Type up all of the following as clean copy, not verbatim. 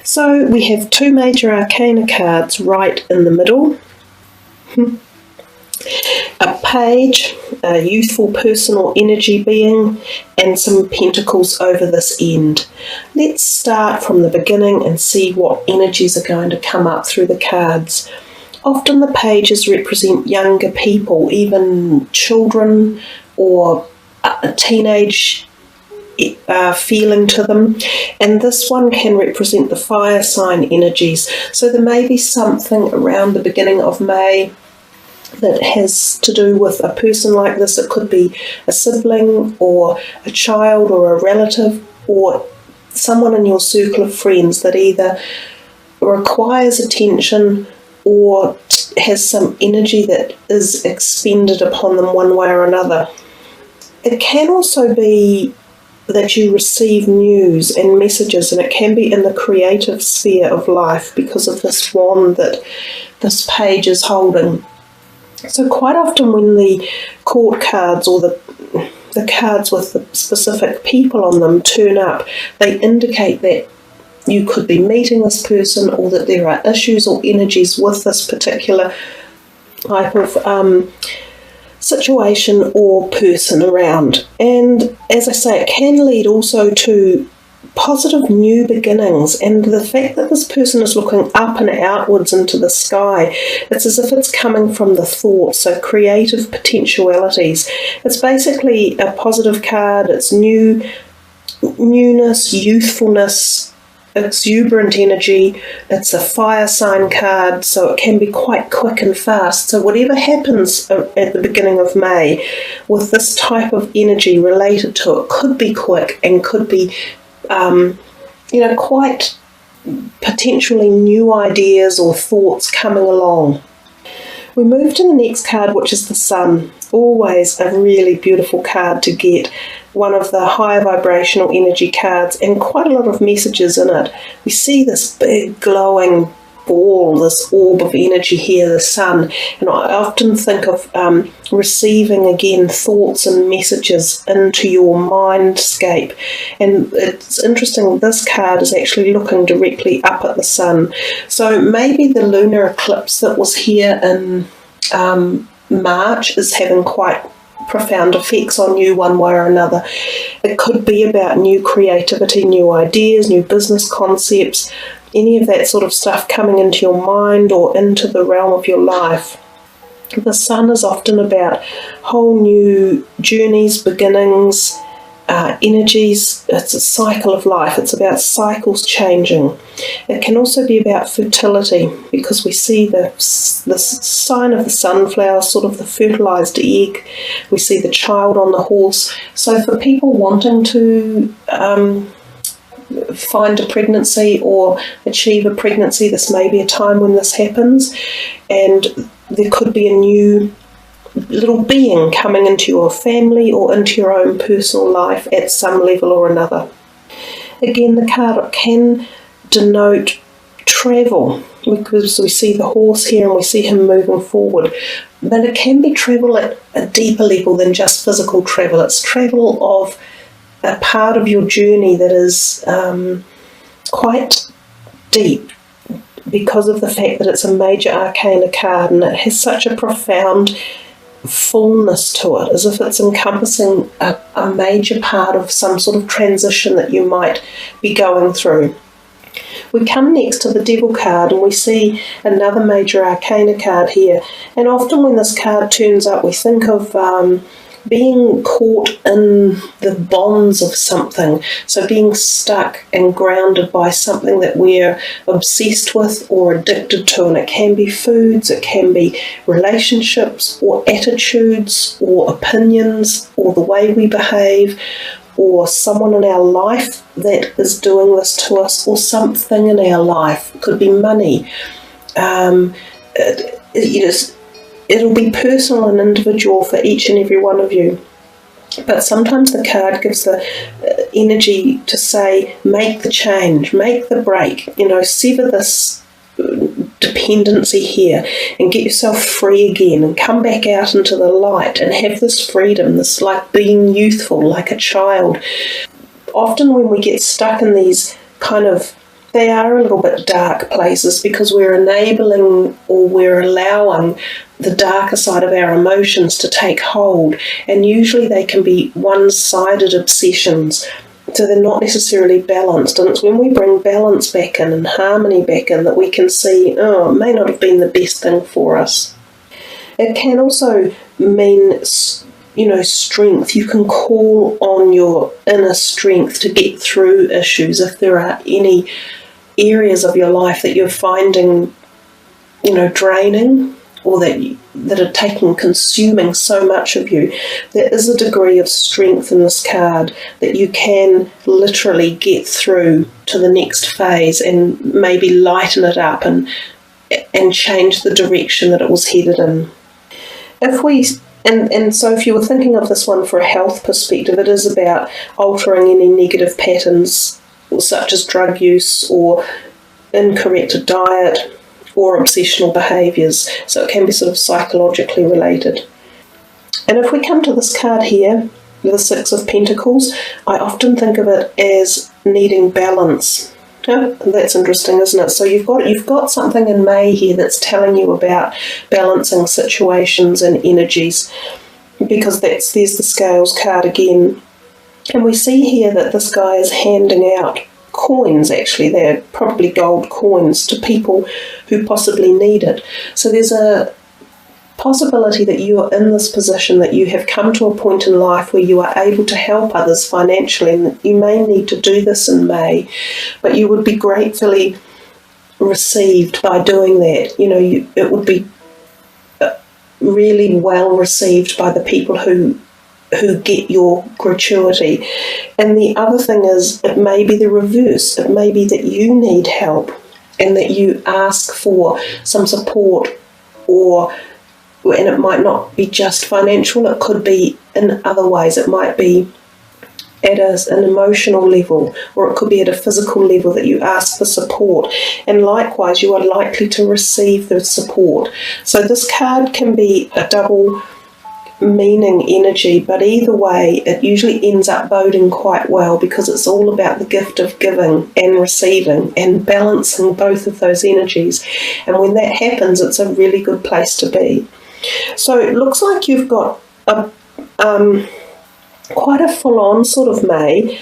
So we have two major arcana cards right in the middle. A page, a youthful personal energy being, and some pentacles over this end. Let's start from the beginning and see what energies are going to come up through the cards. Often the pages represent younger people, even children or a teenage feeling to them, and this one can represent the fire sign energies. So there may be something around the beginning of May that has to do with a person like this. It could be a sibling or a child or a relative or someone in your circle of friends that either requires attention or has some energy that is expended upon them one way or another. It can also be that you receive news and messages, and it can be in the creative sphere of life because of this wand that this page is holding. So quite often when the court cards or the cards with the specific people on them turn up, they indicate that you could be meeting this person or that there are issues or energies with this particular type of situation or person around. And as I say, it can lead also to positive new beginnings, and the fact that this person is looking up and outwards into the sky, it's as if it's coming from the thoughts, so creative potentialities. It's basically a positive card. It's newness, youthfulness, exuberant energy. It's a fire sign card, so it can be quite quick and fast. So whatever happens at the beginning of May with this type of energy related to it could be quick and could be quite potentially new ideas or thoughts coming along. We move to the next card, which is the Sun. Always a really beautiful card to get, one of the higher vibrational energy cards, and quite a lot of messages in it. We see this big glowing ball, this orb of energy here, the Sun, and I often think of receiving again thoughts and messages into your mindscape. And it's interesting, this card is actually looking directly up at the Sun. So maybe the lunar eclipse that was here in March is having quite profound effects on you one way or another. It could be about new creativity, new ideas, new business concepts, any of that sort of stuff coming into your mind or into the realm of your life. The Sun is often about whole new journeys, beginnings, energies. It's a cycle of life. It's about cycles changing. It can also be about fertility, because we see the sign of the sunflower, sort of the fertilized egg. We see the child on the horse. So for people wanting to find a pregnancy or achieve a pregnancy, this may be a time when this happens, and there could be a new little being coming into your family or into your own personal life at some level or another. Again, the card can denote travel, because we see the horse here and we see him moving forward, but it can be travel at a deeper level than just physical travel. It's travel of a part of your journey that is quite deep, because of the fact that it's a major arcana card and it has such a profound fullness to it, as if it's encompassing a major part of some sort of transition that you might be going through. We come next to the Devil card and we see another major arcana card here, and often when this card turns up we think of being caught in the bonds of something, so being stuck and grounded by something that we're obsessed with or addicted to, and it can be foods, it can be relationships or attitudes or opinions or the way we behave, or someone in our life that is doing this to us, or something in our life. It could be money. It'll be personal and individual for each and every one of you. But sometimes the card gives the energy to say, make the change, make the break, sever this dependency here and get yourself free again and come back out into the light and have this freedom, this like being youthful, like a child. Often when we get stuck in these kind of they are a little bit dark places because we're enabling or we're allowing the darker side of our emotions to take hold, and usually they can be one-sided obsessions, so they're not necessarily balanced. And it's when we bring balance back in and harmony back in that we can see, oh, it may not have been the best thing for us. It can also mean, strength. You can call on your inner strength to get through issues. If there are any areas of your life that you're finding, draining, or that are consuming so much of you, there is a degree of strength in this card that you can literally get through to the next phase and maybe lighten it up and change the direction that it was headed in. So if you were thinking of this one for a health perspective, it is about altering any negative patterns, such as drug use or incorrect diet or obsessional behaviours. So it can be sort of psychologically related. And if we come to this card here, the Six of Pentacles, I often think of it as needing balance. Yeah, that's interesting, isn't it? So you've got something in May here that's telling you about balancing situations and energies, because there's the Scales card again. And we see here that this guy is handing out coins. Actually, they're probably gold coins to people who possibly need it. So there's a possibility that you are in this position, that you have come to a point in life where you are able to help others financially, and you may need to do this in May, but you would be gratefully received by doing that. It would be really well received by the people who get your gratuity. And the other thing is, it may be the reverse. It may be that you need help and that you ask for some support, and it might not be just financial, it could be in other ways. It might be at an emotional level, or it could be at a physical level that you ask for support, and likewise you are likely to receive the support. So this card can be a double meaning energy, but either way it usually ends up boding quite well, because it's all about the gift of giving and receiving and balancing both of those energies. And when that happens, it's a really good place to be. So it looks like you've got quite a full-on sort of May,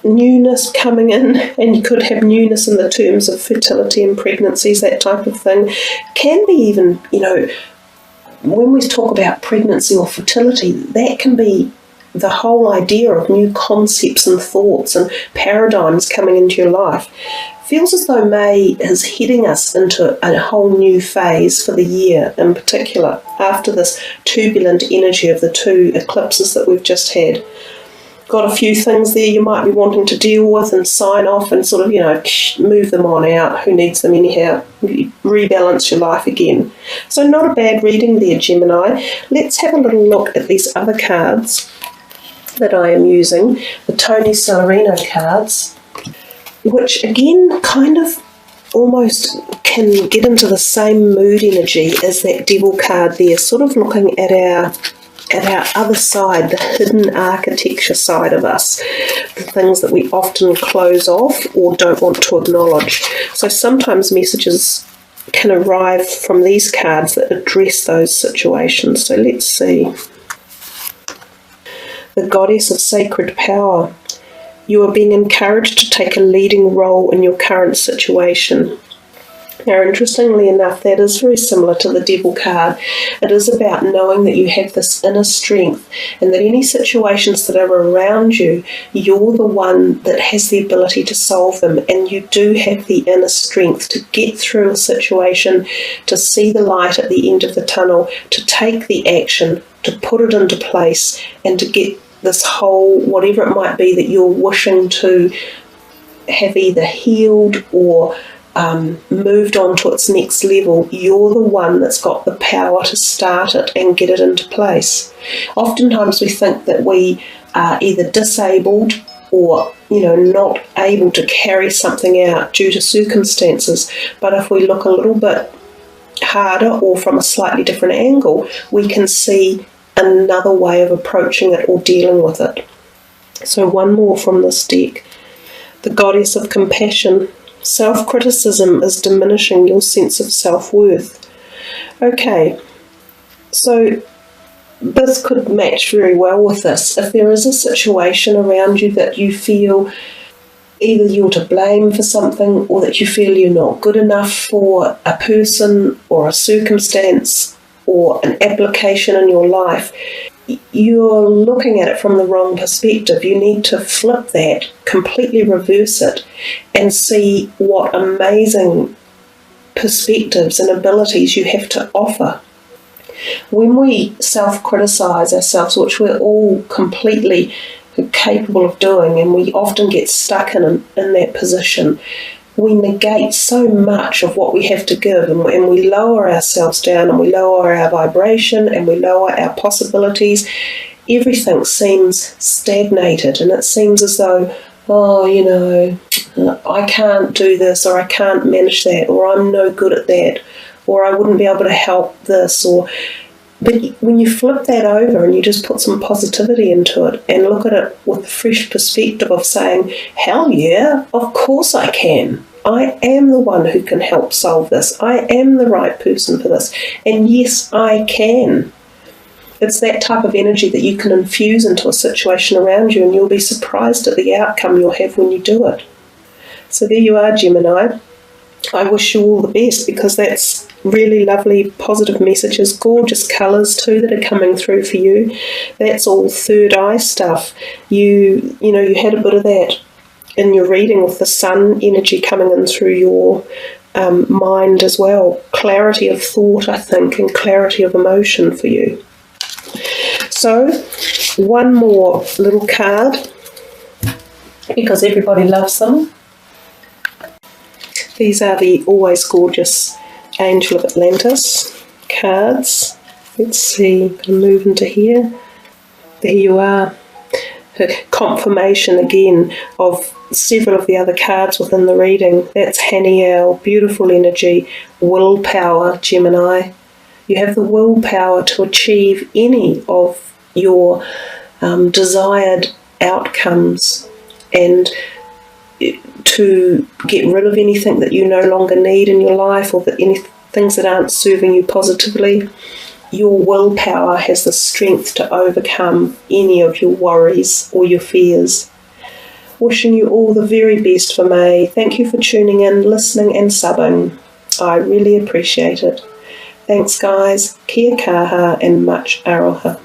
newness coming in, and you could have newness in the terms of fertility and pregnancies, that type of thing. Can be even, when we talk about pregnancy or fertility, that can be the whole idea of new concepts and thoughts and paradigms coming into your life. Feels as though May is heading us into a whole new phase for the year in particular, after this turbulent energy of the two eclipses that we've just had. Got a few things there you might be wanting to deal with and sign off and sort of, move them on out. Who needs them anyhow? Rebalance your life again. So not a bad reading there, Gemini. Let's have a little look at these other cards that I am using, the Tony Celerino cards, which again kind of almost can get into the same mood energy as that Devil card there, sort of looking at our other side, the hidden architecture side of us, the things that we often close off or don't want to acknowledge. So sometimes messages can arrive from these cards that address those situations. So let's see. The Goddess of Sacred Power. You are being encouraged to take a leading role in your current situation. Now, interestingly enough, that is very similar to the Devil card. It is about knowing that you have this inner strength, and that any situations that are around you, you're the one that has the ability to solve them, and you do have the inner strength to get through a situation, to see the light at the end of the tunnel, to take the action, to put it into place, and to get this whole, whatever it might be that you're wishing to have either healed or moved on to its next level. You're the one that's got the power to start it and get it into place. Oftentimes we think that we are either disabled or not able to carry something out due to circumstances, but if we look a little bit harder or from a slightly different angle, we can see another way of approaching it or dealing with it. So one more from this deck. The Goddess of Compassion. Self-criticism is diminishing your sense of self-worth. Okay, so this could match very well with this. If there is a situation around you that you feel either you're to blame for something, or that you feel you're not good enough for a person or a circumstance or an application in your life, you're looking at it from the wrong perspective. You need to flip that, completely reverse it, and see what amazing perspectives and abilities you have to offer. When we self-criticize ourselves, which we're all completely capable of doing, and we often get stuck in that position, we negate so much of what we have to give, and we lower ourselves down, and we lower our vibration, and we lower our possibilities. Everything seems stagnated, and it seems as though, I can't do this, or I can't manage that, or I'm no good at that, or I wouldn't be able to help this, but when you flip that over and you just put some positivity into it and look at it with a fresh perspective of saying, hell yeah, of course I can. I am the one who can help solve this. I am the right person for this. And yes, I can. It's that type of energy that you can infuse into a situation around you, and you'll be surprised at the outcome you'll have when you do it. So there you are, Gemini. I wish you all the best, because that's really lovely, positive messages, gorgeous colours too that are coming through for you. That's all third eye stuff. You had a bit of that in your reading with the sun energy coming in through your mind as well. Clarity of thought, I think, and clarity of emotion for you. So, one more little card, because everybody loves them. These are the always gorgeous Angel of Atlantis cards. Let's see, I'm going to move into here. There you are. Confirmation again of several of the other cards within the reading. That's Haniel, beautiful energy, willpower, Gemini. You have the willpower to achieve any of your desired outcomes, and to get rid of anything that you no longer need in your life, or that any things that aren't serving you positively. Your willpower has the strength to overcome any of your worries or your fears. Wishing you all the very best for May. Thank you for tuning in, listening and subbing. I really appreciate it. Thanks guys, kia kaha and much aroha.